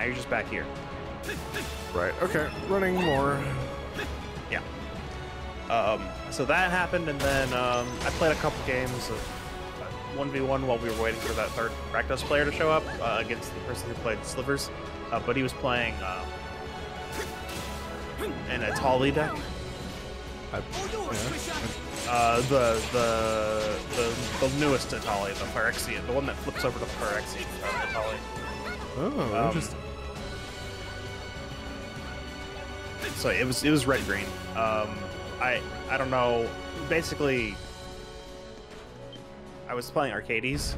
you're just back here. Right. Okay. Running more. Yeah. So that happened, and then I played a couple games of 1v1 while we were waiting for that third Rakdos player to show up against the person who played Slivers, but he was playing an Atali deck. The newest Atali, the Phyrexian, the one that flips over to Phyrexian Atali. Oh, interesting. So it was red green. I don't know. Basically, I was playing Arcades,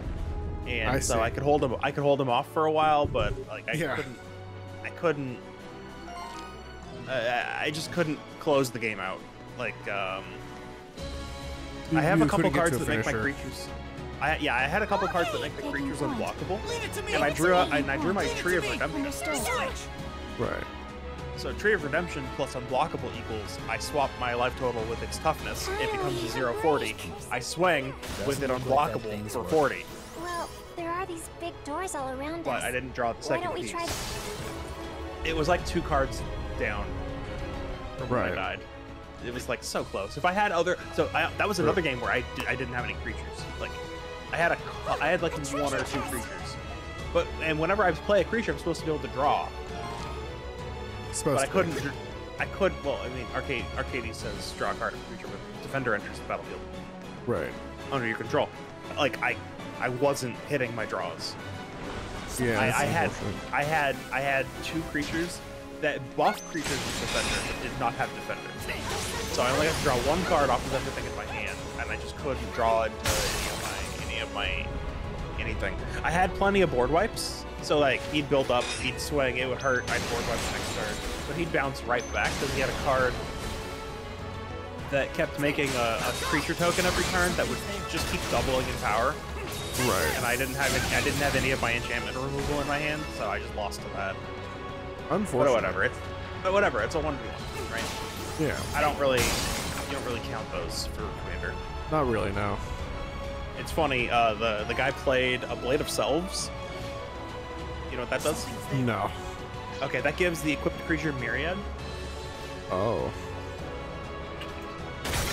and so I could hold him. I could hold him off for a while, but like I just couldn't close the game out. Like I have a couple cards that make my creatures. I had a couple cards that make the creatures unblockable, and I drew my Tree of Redemption. Right. So Tree of Redemption plus unblockable equals I swap my life total with its toughness. It becomes a 0-40. I swing with it unblockable for 40. Well, there are these big doors all around us. But I didn't draw the second Why don't we piece. try? It was like 2 cards down from when I died. It was like so close. If I had other, that was another game where I didn't have any creatures. Like I had like 1 or 2 creatures. And whenever I play a creature, I'm supposed to be able to draw. But I couldn't. Well, I mean, Arcades says draw a card of creature with Defender enters the battlefield. Right. Under your control. Like I wasn't hitting my draws. Yeah. I had 2 creatures that buff creatures with Defender but did not have Defender. So I only got to draw 1 card off of everything in my hand, and I just couldn't draw into anything. I had plenty of board wipes. So like he'd build up, he'd swing, it would hurt, I'd board wipe the next turn. But he'd bounce right back because he had a card that kept making a creature token every turn that would just keep doubling in power. Right. And I didn't have any of my enchantment removal in my hand, so I just lost to that. Unfortunately. But whatever, it's a 1v1, right? Yeah. You don't really count those for Commander. Not really, no. It's funny, the guy played a Blade of Selves. You know what that does? No. Okay, that gives the equipped creature Myriad. Oh.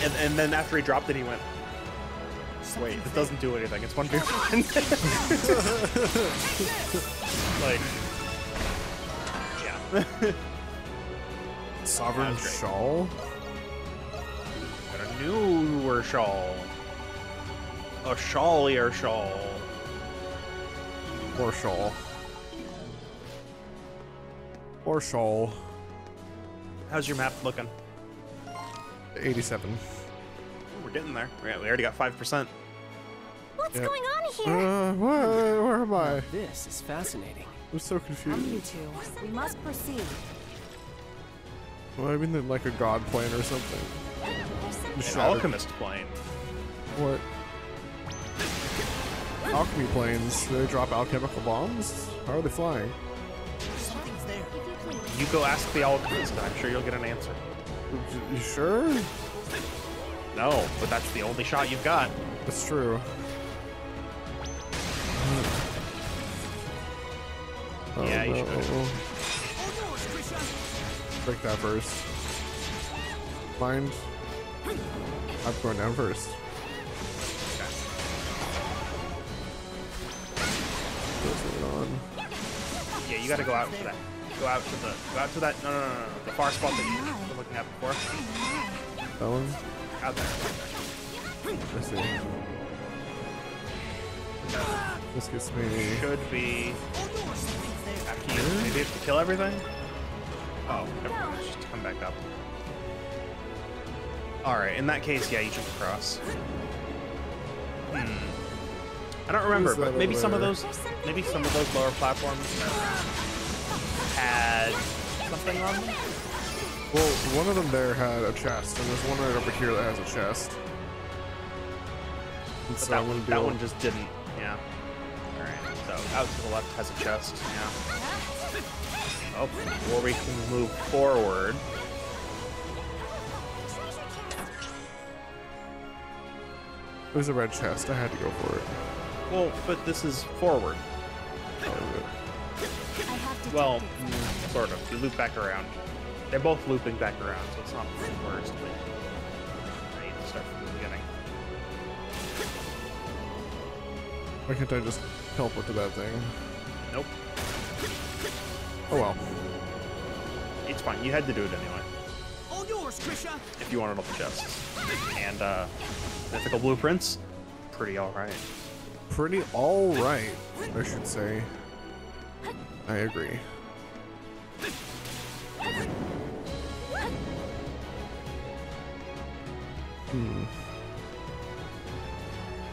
And then after he dropped it, he went, wait, it doesn't do anything. It's 1v1. Like, yeah. Sovereign Shawl? Got a newer shawl. A shawlier shawl. Or shawl. Or shawl. How's your map looking? 87. We're getting there. We already got 5%. What's going on here? Where am I? This is fascinating. I'm so Come, confused. you two. We must proceed. Well, I mean, like a god plane or something. An alchemist plane. What? Alchemy planes. Do they drop alchemical bombs? How are they flying? Something's there. You go ask the alchemist. I'm sure you'll get an answer. You sure? No, but that's the only shot you've got. That's true. Yeah, you should. Break that first. Mind? I'm going down first. Yeah, you gotta go out to that. Go out to that. No. The far spot that you were looking at before. That one? Out there. I see. This gets me. Should be after you. Maybe have to kill everything. Oh, never mind. Just come back up. All right. In that case, yeah, you jump across. I don't remember, but maybe some of those lower platforms had something on them. Well, one of them there had a chest, and there's one right over here that has a chest. And But so that one just didn't. Yeah. All right. So out to the left has a chest. Yeah. Oh, before we can move forward. It was a red chest. I had to go for it. Well, but this is forward. Oh, I have Well, detected something. sort of. You loop back around. They're both looping back around, so it's not the worst. But I need to start from the beginning. Why can't I just teleport to that thing? Nope. Oh well. It's fine. You had to do it anyway. All yours, Krisha. If you wanted all the chests. And mythical blueprints, pretty alright. Pretty alright, I should say. I agree.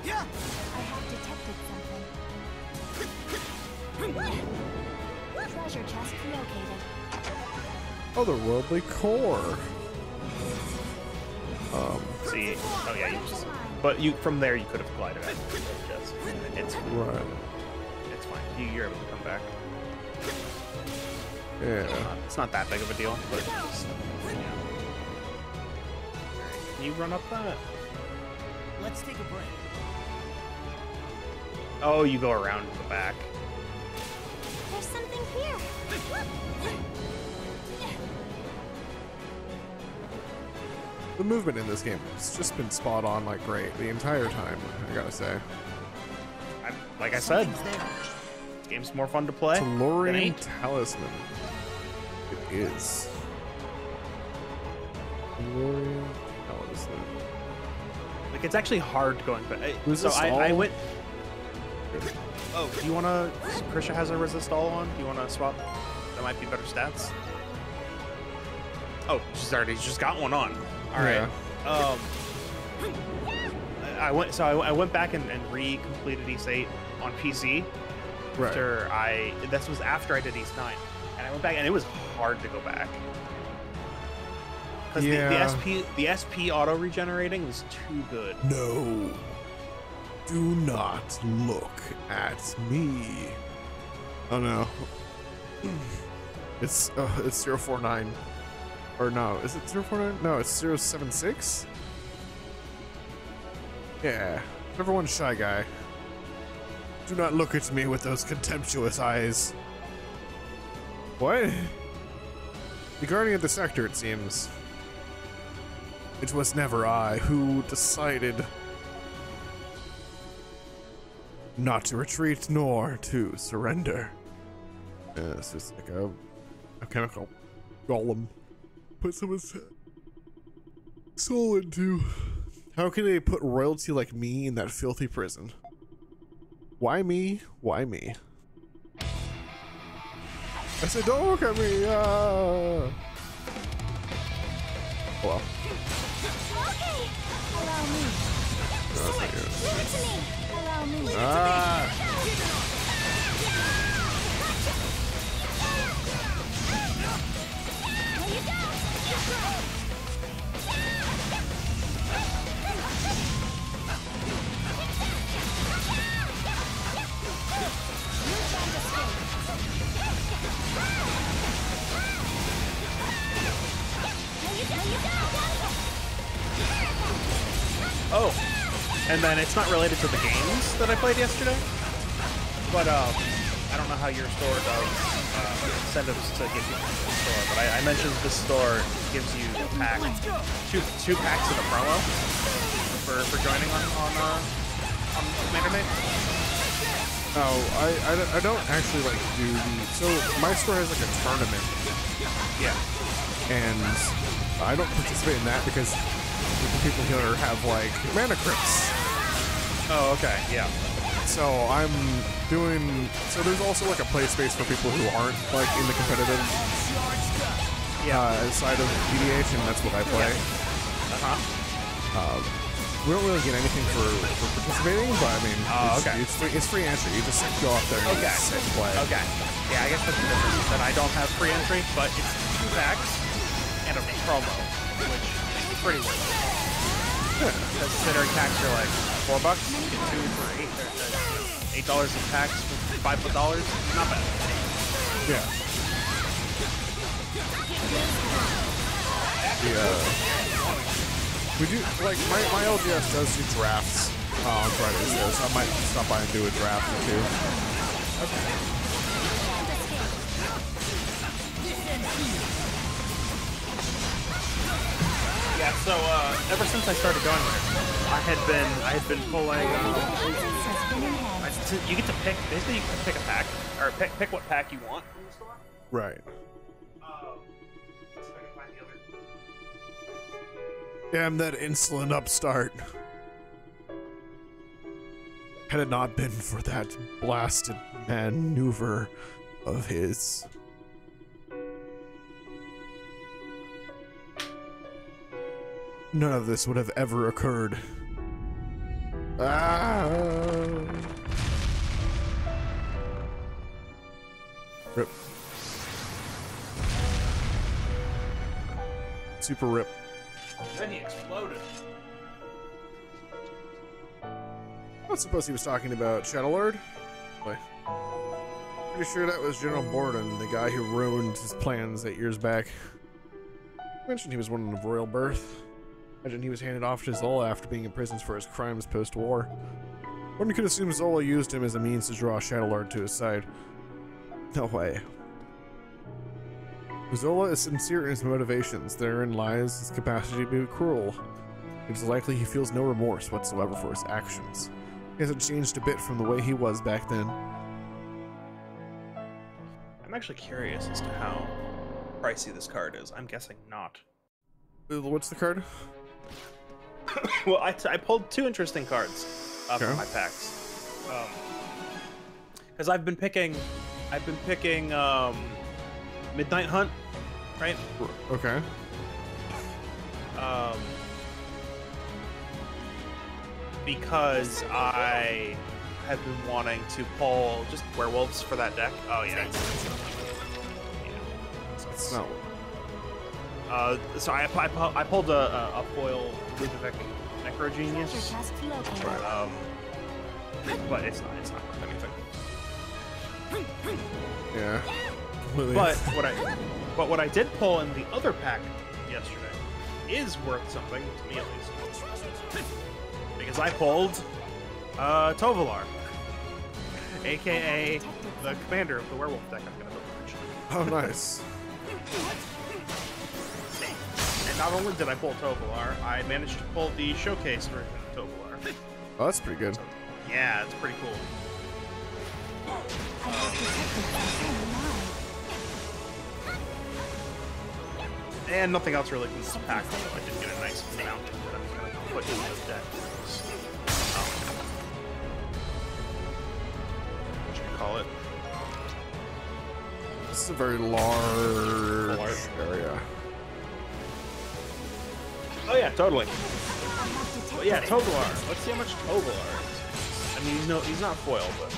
Yeah. I have detected something. Treasure chest located. Otherworldly core. See, oh yeah, you just, but you from there you could have glided out of the chest. It's Right. it's fine. You're able to come back. Yeah. It's not that big of a deal, but it's just, yeah. Can you run up that? Let's take a break. Oh, you go around to the back. There's something here. The movement in this game has just been spot on, like great, the entire time, I gotta say. Like I said, Something's there. this game's more fun to play than Tellurian 8. Talisman. It is. Tellurian Talisman. Like it's actually hard going back. Was So this I all- went. Oh, do you want to? Krisha has a resist all on. Do you want to swap? That might be better stats. Oh, she's already just got one on. All right. Yeah. I went. So I went back and re-completed East 8 on PC. Right. After this was after I did East 9, and I went back and it was hard to go back. Because Yeah. the SP auto regenerating was too good. No. Do not look at me. Oh no. It's 049. Or no, is it 049? No, it's 076? Yeah. Number one shy guy. Do not look at me with those contemptuous eyes. What? The guardian of the sector, it seems. It was never I who decided not to retreat nor to surrender. Yes, it's like a chemical golem. Put someone's soul into. How can they put royalty like me in that filthy prison? Why me? Why me? I said, don't look at me! Well. Okay. Allow me. No, that's not you. Leave it to me. Allow me. Ah! There you go. Oh, and then it's not related to the games that I played yesterday, but I don't know how your store does incentives to get people to the store, but I mentioned this store gives you a pack, two packs of the promo for joining on Commander Mate. Oh, I don't actually like do the. So my store has like a tournament, Yeah. and I don't participate in that because the people here have like mana crypts. Oh, okay. Yeah. So I'm doing. So there's also like a play space for people who aren't like in the competitive side of EDH, and that's what I play. We don't really get anything for participating, but I mean, okay. it's free entry. You just go out there and Okay. sit and play. Okay. Yeah, I guess that's the difference. That I don't have free entry, but it's 2 packs and a promo, which is pretty worth it. Because considering packs are like $4, you get 2 for $8 in packs for $5, not bad. Yeah. We do like my LGS does do drafts on Fridays, so I might stop by and do a draft or two. Yeah, so ever since I started going there, I had been pulling. You get to pick. Basically, you get to pick a pack, or pick what pack you want in the store. Right. Let's see if I can find the other. Damn that insolent upstart. Had it not been for that blasted maneuver of his. None of this would have ever occurred. Ah. Rip. Super rip. Then he exploded. I don't suppose he was talking about Shadowlord? Wait. Pretty sure that was General Borden, the guy who ruined his plans 8 years back. He mentioned he was one of royal birth. Imagine he was handed off to Zola after being imprisoned for his crimes post-war. One could assume Zola used him as a means to draw Shadowlord to his side. No way. Zola is sincere in his motivations. Therein lies his capacity to be cruel. It is likely he feels no remorse whatsoever for his actions. He hasn't changed a bit from the way he was back then. I'm actually curious as to how pricey this card is. I'm guessing not. What's the card? Well, I pulled 2 interesting cards Okay. from my packs. Because I've been picking Midnight Hunt, right? Okay. Because I have been wanting to pull just werewolves for that deck. Oh yeah. It's not. So I pulled a foil Ludovic Necrogenius, but it's not worth anything. Yeah. But what I did pull in the other pack yesterday is worth something to me at least, because I pulled Tovolar, aka the commander of the werewolf deck I'm gonna build eventually. Oh, nice. And not only did I pull Tovolar, I managed to pull the showcase version of Tovolar. Oh, that's pretty good. Yeah, it's pretty cool. And nothing else really from this pack, although I did get a nice mounting that I'm going to put in this deck. What should we call it? This is a very large area. Oh yeah, totally. But yeah, Tovolar. Let's see how much Tovolar is. I mean, he's not foil, but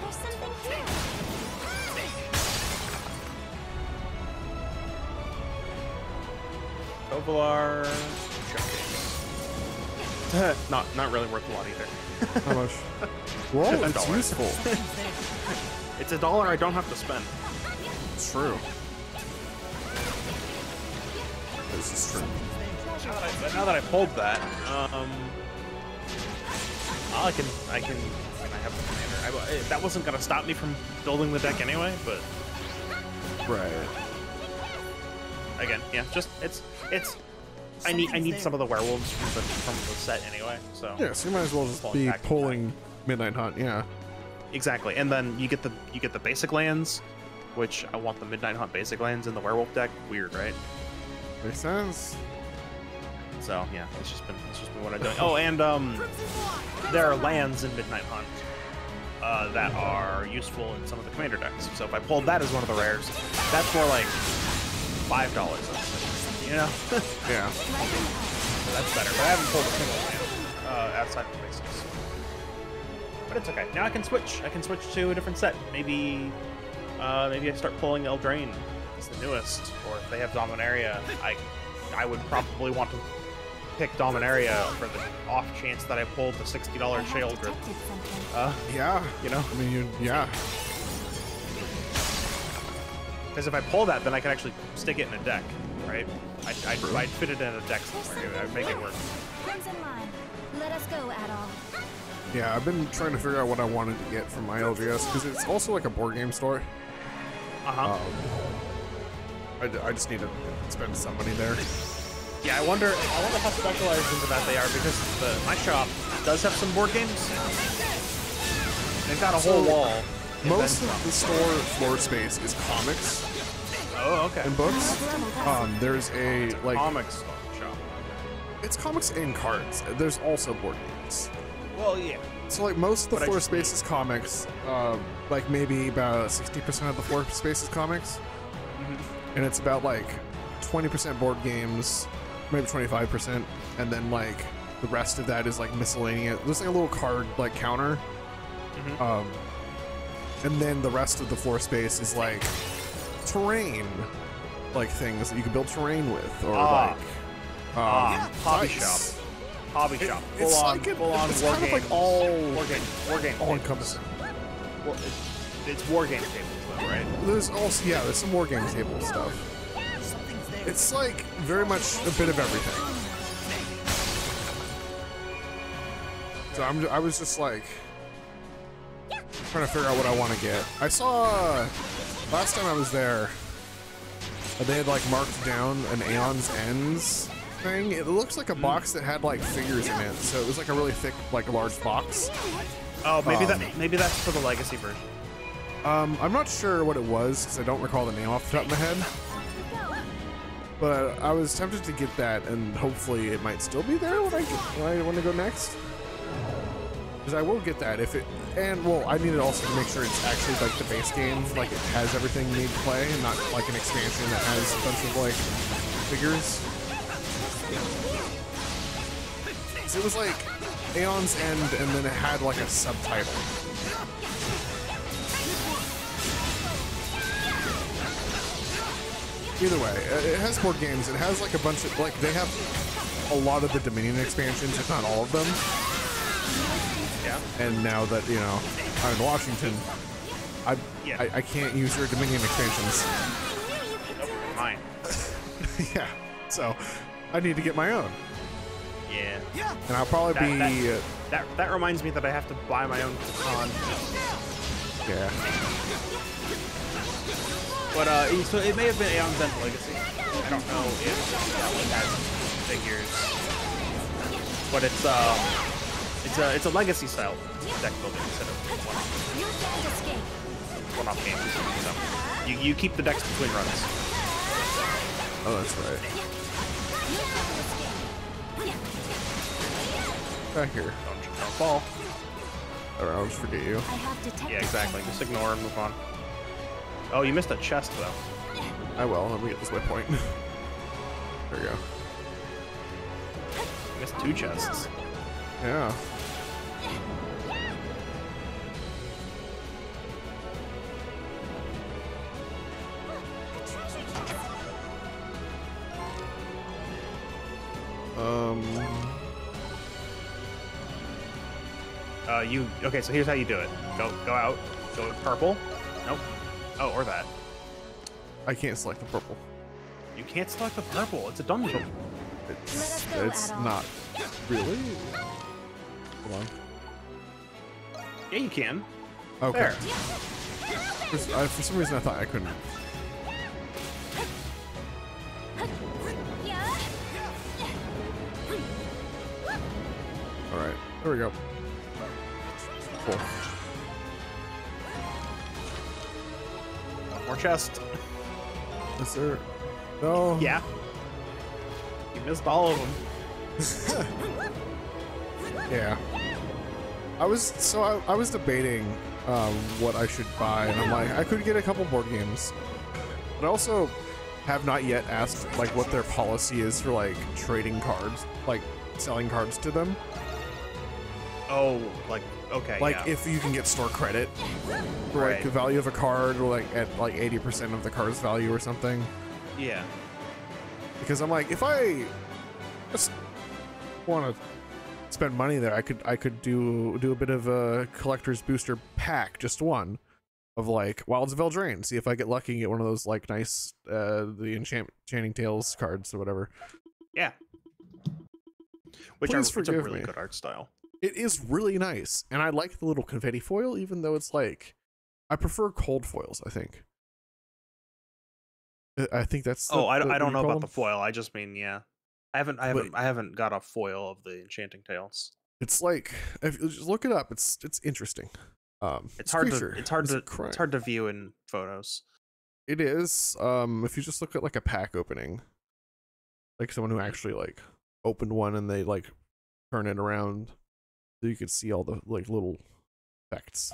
There's something here. Tovolar showcase. Not really worth a lot either. How much? Whoa, it's $1. useful. It's $1 I don't have to spend. It's true. This is true. Now that I pulled that, I have the commander. That wasn't gonna stop me from building the deck anyway, but Right. again, yeah, just it's. I need some of the werewolves from the set anyway, so Yeah, so you might as well just Pulling be back to pulling Midnight Hunt, yeah. exactly. And then you get the basic lands, which I want the Midnight Hunt basic lands in the werewolf deck. Weird, right? Makes sense. So yeah, it's just been what I'm doing. Oh, and there are lands in Midnight Hunt that are useful in some of the commander decks. So if I pulled that as one of the rares, that's more like $5. You know? Yeah. So that's better. But I haven't pulled a single land outside of the basics. But it's okay. Now I can switch. I can switch to a different set. Maybe I start pulling Eldraine as the newest, or if they have Dominaria, I would probably want to pick Dominaria for the off chance that I pulled the $60 Shale Grip. Yeah. You know? I mean, yeah. Because if I pull that, then I can actually stick it in a deck, right? I'd fit it in a deck somewhere. I'd make it work. Crimson line. Let us go, Adol. Yeah, I've been trying to figure out what I wanted to get from my LGS, because it's also like a board game store. Uh-huh. I just need to spend some money there. Yeah, I wonder how specialized into that they are, because my shop does have some board games. They've got a whole wall. Most of the store floor space is comics Oh, okay. and books. There's a like Comics shop. it's comics and cards. There's also board games. Well, yeah. So like most of the But I floor just space is comics. Like maybe about 60% of the floor space is comics, and it's about like 20% board games, maybe 25%, and then like the rest of that is like miscellaneous. There's like a little card like counter, and then the rest of the floor space is like terrain, like things that you can build terrain with, or hobby dice. shop. Hobby shop. It's Full on, like full on it's war kind of games. like all War game all tables. encompassing. Well, it's war game tables, though, right? There's also there's some war game table stuff. Something's there. It's like very much a bit of everything. So I was just like trying to figure out what I want to get. I saw last time I was there, they had like marked down an Aeon's Ends thing. It looks like a box that had like figures in it, so it was like a really thick, like a large box. Oh, maybe that's for the legacy version. I'm not sure what it was because I don't recall the name off the top of my head. But I was tempted to get that, and hopefully it might still be there when I want to go next. Because I will get that if it, and well, I need it also to make sure it's actually like the base game, like it has everything you need to play, and not like an expansion that has a bunch of like figures. So it was like Aeon's End, and then it had like a subtitle. Either way, it has board games. It has like a bunch of like they have a lot of the Dominion expansions, if not all of them. Yeah. And now that I'm in Washington, I can't use their Dominion expansions. Mine. Yeah, so I need to get my own, Yeah. and I'll probably be That reminds me that I have to buy my own Catan. yeah. But so it may have been Aeon's End Legacy. I don't know if that one has figures, but it's a legacy style deck building instead of You can't escape. one-off games. So you keep the decks between runs. Oh, that's right. You can't escape. Back here. Don't fall. Or I'll just forget you. I have detected Yeah, exactly. something. Just ignore and move on. Oh, you missed a chest though. I will. Let me get this waypoint. There we go. You missed 2 chests. Yeah. Okay, so here's how you do it. Go out, go with purple. Nope. Oh, or that. I can't select the purple. You can't select the purple. It's a dungeon. It's Let us go, Adolf. not really. Hold on. Yeah, you can. Okay. There. For some reason, I thought I couldn't. Yeah. All right. There we go. Cool. One more chest. Is there? No. Yeah. You missed all of them. Yeah. I was debating what I should buy, and I'm like, I could get a couple board games, but I also have not yet asked like what their policy is for like trading cards, like selling cards to them. Oh, like okay. Like yeah. if you can get store credit for like Right. the value of a card, or like at like 80% of the card's value or something. Yeah. Because I'm like, if I just want to spend money there, I could do a bit of a collector's booster pack, just one of like Wilds of Eldraine. See if I get lucky and get one of those like nice the Enchanting Tales cards or whatever. Yeah. Which Please it's a forgive really me. good art style. It is really nice, and I like the little confetti foil, even though it's like I prefer cold foils, I think. I think that's. Oh, I what don't you know call about the them? foil. I just mean, yeah. I haven't got a foil of the Enchanting Tales. It's like if you just look it up. It's interesting. It's this hard creature to is a crime. it's hard to view in photos. It is. If you just look at like a pack opening, like someone who actually like opened one and they like turn it around, so you could see all the like little effects.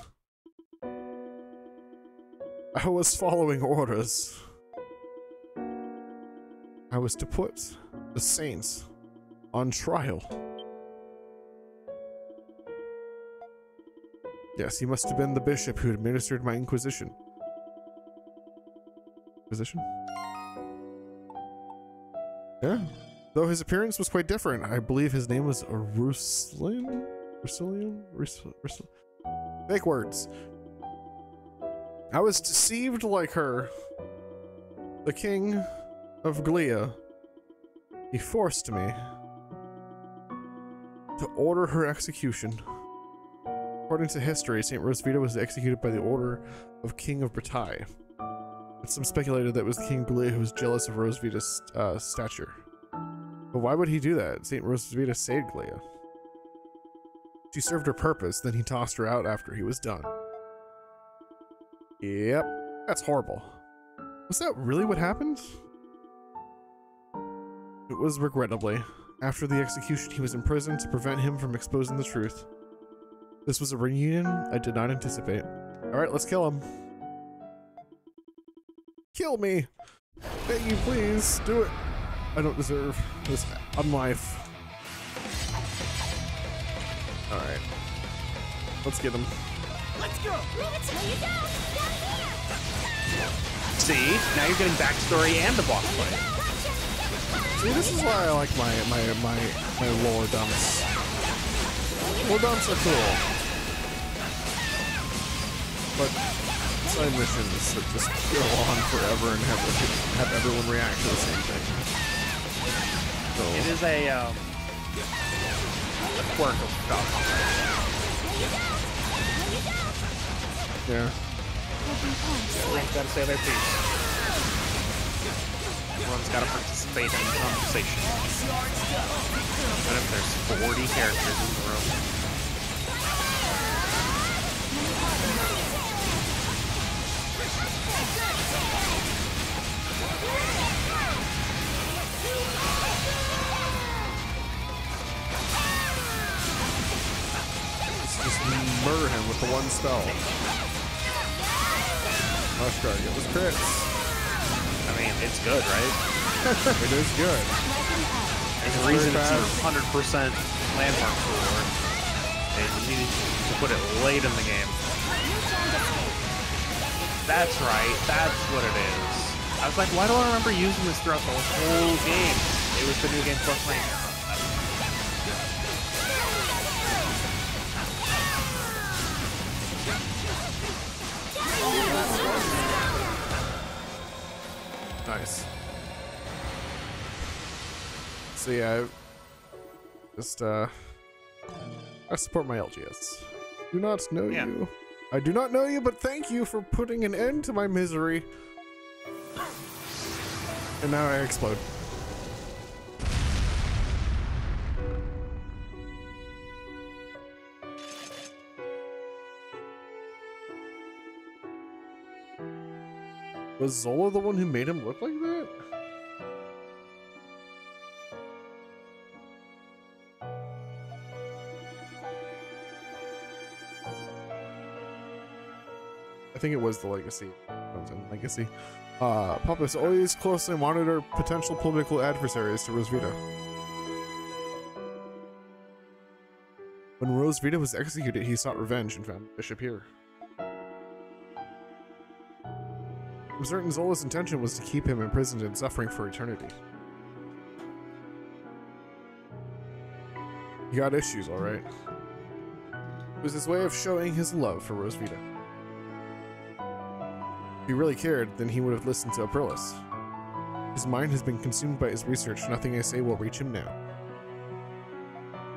I was following orders. I was to put the saints on trial. Yes, he must have been the bishop who administered my inquisition. Inquisition? Yeah. Though his appearance was quite different. I believe his name was Ruslan? Rusilian? Fake words. I was deceived like her. The king of Glia. He forced me to order her execution. According to history, Saint Rosvita was executed by the order of King of Bretagne. But some speculated that it was the King of Glia who was jealous of Rosvita's stature. But why would he do that? Saint Rosvita saved Glia. She served her purpose, then he tossed her out after he was done. Yep, that's horrible. Was that really what happened? It was regrettably. After the execution, he was imprisoned to prevent him from exposing the truth. This was a reunion I did not anticipate. Alright, let's kill him. Kill me! Beg you, please, do it. I don't deserve this unlife. Alright. Let's get him. Let's go! See, now you're getting backstory and a boss fight. See, this is why I like my lore dumps. Lore dumps are cool. But side missions that just go on forever and have everyone react to the same thing. So, It is a quirk of Falcon. yeah. Everyone's got to say their piece. Everyone's got to participate in the conversation. Even if there's 40 characters in the room. Just murder him with the one spell. Rush guard, it was crits. I mean, it's good, right? It is good. There's a reason it's 100% landmark score. They needed to put it late in the game. That's right. That's what it is. I was like, why do I remember using this throughout the whole game? It was the new game plus landmark. Nice. So yeah, just I support my LGS. Do not know you. I do not know you, but thank you for putting an end to my misery. And now I explode. Was Zola the one who made him look like that? I think it was the Legacy. Legacy. Papas always closely monitor potential political adversaries to Rosvita. When Rosvita was executed, he sought revenge and found Bishop here. I'm certain Zola's intention was to keep him imprisoned and suffering for eternity. He got issues, alright. It was his way of showing his love for Rosvita. If he really cared, then he would have listened to Aprilis. His mind has been consumed by his research. Nothing I say will reach him now.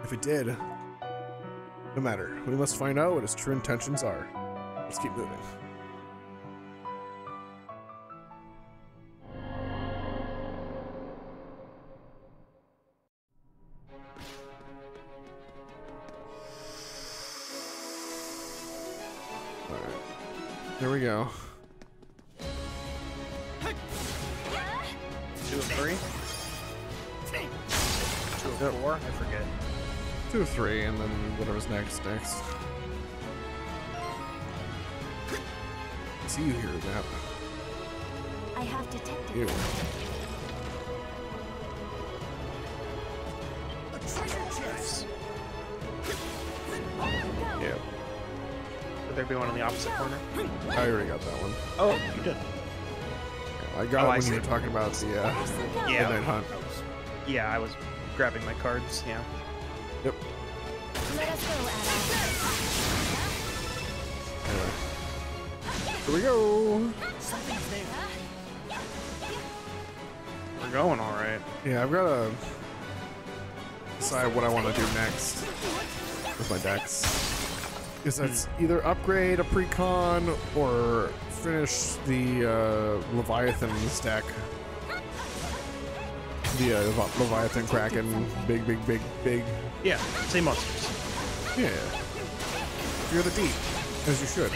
If it did, no matter. We must find out what his true intentions are. Let's keep moving. There we go. 2 of 3. 2 of 4. I forget. 2 of 3, and then whatever's next. See you here, that. I have detected. Ew. A treasure chest. Yeah. Would there be one in the opposite corner? I already got that one. Oh, you did. I got Oh, it I when see. you were talking about the Yeah. Midnight Hunt. Yeah, I was grabbing my cards. Yeah. Yep. Let us go, Adam. Anyway. Here we go. Something's there. We're going all right. Yeah, I've got to decide what I want to do next with my decks. Because that's either upgrade a precon or finish the Leviathan's deck. The Leviathan, Kraken, big. Yeah, same monsters. Yeah. You're the deep, as you should.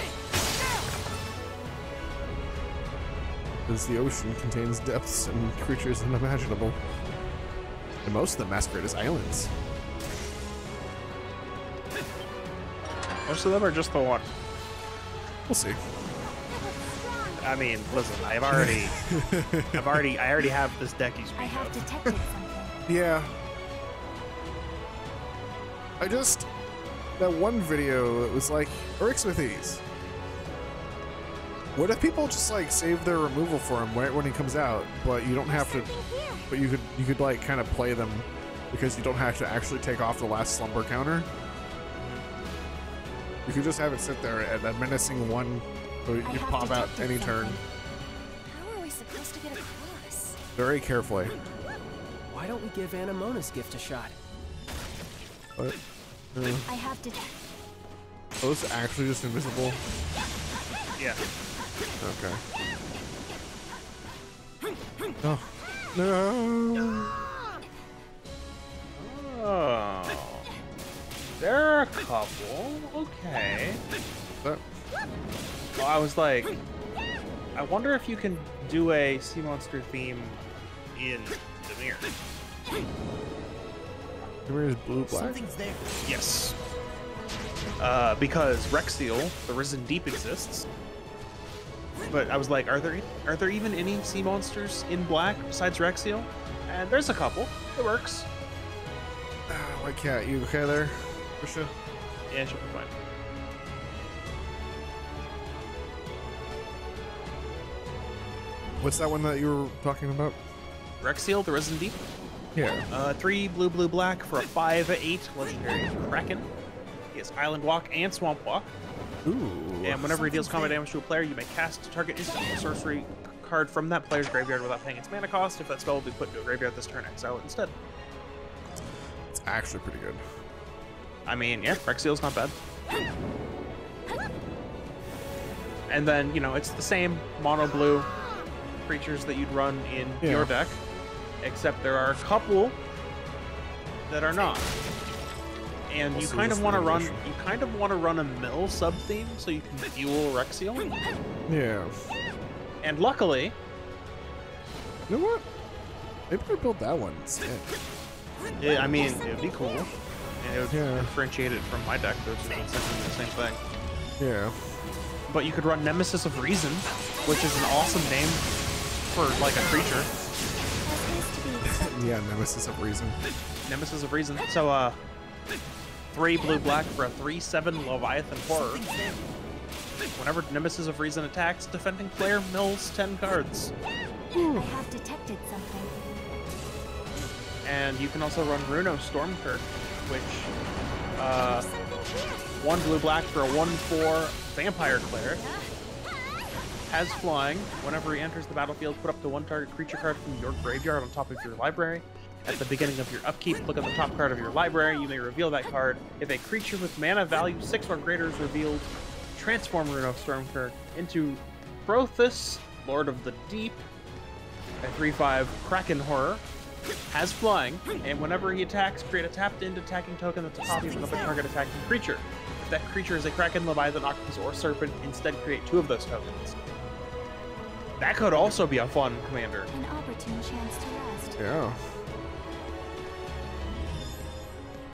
Because the ocean contains depths and creatures unimaginable. And most of them masquerade as islands. Most of them are just the one. We'll see. I mean, listen, I already have this deck you I speak have of. detected something. Yeah. That one video, it was like, Eric's with these. What if people just like save their removal for him right when he comes out, but you don't have to, but you could like kind of play them because you don't have to actually take off the last slumber counter. You could just have it sit there at a menacing 1, so you I have pop out detected any turn something. How are we supposed to get across? very carefully. Why don't we give Anamona's gift a shot? But I have detected. oh, it's actually just invisible. Yeah. Okay. Oh. No. Oh. There are a couple. Okay. That- Well, I was like, I wonder if you can do a sea monster theme in Dimir. Dimir is blue black. Something's there. Yes. Because Rexiel, the Risen Deep, exists. But I was like, are there even any sea monsters in black besides Rexiel? And there's a couple. It works. My cat, you okay there, Krisha? Yeah, she'll be fine. What's that one that you were talking about? Rexiel, the Risen Deep. Yeah. 3 blue, blue, black for a 5/8 legendary Kraken. He has Island Walk and Swamp Walk. Ooh. And whenever he deals combat damage to a player, you may cast a target instant or sorcery card from that player's graveyard without paying its mana cost. If that spell will be put into a graveyard this turn, exile it instead. It's actually pretty good. I mean, yeah, Rexiel's not bad. And then, you know, it's the same mono blue creatures that you'd run in Yeah. your deck, except there are a couple that are not. And you Also kind of this want to run, revolution. you kind of want to run a mill sub theme so you can fuel Rexiel. Yeah. And luckily, You know what? Maybe I build that one instead. I mean, it would be cool. And it would Yeah. differentiate it from my deck, which is essentially the same thing. Yeah. But you could run Nemesis of Reason, which is an awesome name for like a creature. As is to be expected. Yeah, Nemesis of Reason. Nemesis of Reason. So, 3 blue black for a 3/7 Leviathan Horror. Whenever Nemesis of Reason attacks, defending player mills 10 cards. I have detected something. And you can also run Runo Stormkirk, which, Something here. 1 blue black for a 1/4 Vampire Cleric. Has flying. Whenever he enters the battlefield, put up to 1 target creature card from your graveyard on top of your library. At the beginning of your upkeep, look at the top card of your library. You may reveal that card. If a creature with mana value 6 or greater is revealed, transform Runo Stormkirk into Prothus, Lord of the Deep, a 3/5 Kraken Horror. Has flying, and whenever he attacks, create a tapped-in attacking token that's a copy of another target attacking creature. if that creature is a Kraken, Leviathan, Octopus, or Serpent, instead create 2 of those tokens. That could also be a fun commander. An opportune chance to rest. Yeah.